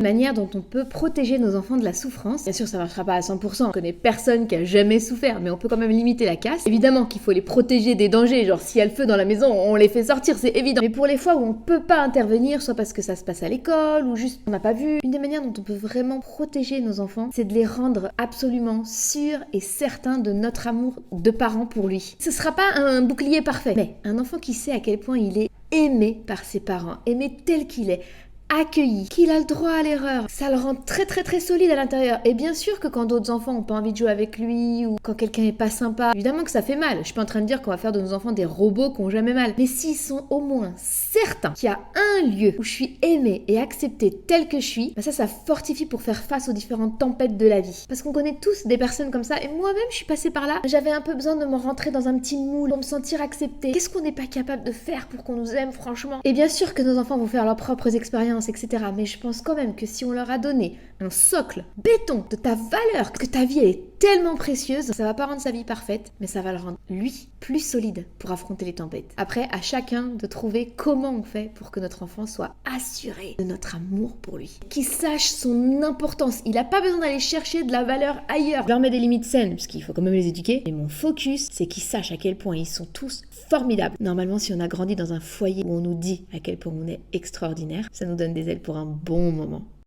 Une manière dont on peut protéger nos enfants de la souffrance. Bien sûr, ça ne marchera pas à 100%, on connaît personne qui a jamais souffert, mais on peut quand même limiter la casse. Évidemment qu'il faut les protéger des dangers, genre s'il y a le feu dans la maison, on les fait sortir, c'est évident. Mais pour les fois où on peut pas intervenir, soit parce que ça se passe à l'école, ou juste on n'a pas vu, une des manières dont on peut vraiment protéger nos enfants, c'est de les rendre absolument sûrs et certains de notre amour de parents pour lui. Ce sera pas un bouclier parfait, mais un enfant qui sait à quel point il est aimé par ses parents, aimé tel qu'il est, accueilli, qu'il a le droit à l'erreur. Ça le rend très très très solide à l'intérieur. Et bien sûr que quand d'autres enfants n'ont pas envie de jouer avec lui ou quand quelqu'un est pas sympa, évidemment que ça fait mal. Je suis pas en train de dire qu'on va faire de nos enfants des robots qui ont jamais mal. Mais s'ils sont au moins certains qu'il y a un lieu où je suis aimée et acceptée telle que je suis, bah ça fortifie pour faire face aux différentes tempêtes de la vie. Parce qu'on connaît tous des personnes comme ça et moi-même je suis passée par là. J'avais un peu besoin de me rentrer dans un petit moule pour me sentir acceptée. Qu'est-ce qu'on n'est pas capable de faire pour qu'on nous aime franchement? Et bien sûr que nos enfants vont faire leurs propres expériences, etc. Mais je pense quand même que si on leur a donné un socle béton de ta valeur, que ta vie elle est tellement précieuse, ça va pas rendre sa vie parfaite, mais ça va le rendre, lui, plus solide pour affronter les tempêtes. Après, à chacun de trouver comment on fait pour que notre enfant soit assuré de notre amour pour lui. Qu'il sache son importance. Il a pas besoin d'aller chercher de la valeur ailleurs. Je leur mets des limites saines, parce qu'il faut quand même les éduquer. Et mon focus, c'est qu'ils sachent à quel point ils sont tous formidables. Normalement, si on a grandi dans un foyer où on nous dit à quel point on est extraordinaire, ça nous donne des ailes pour un bon moment.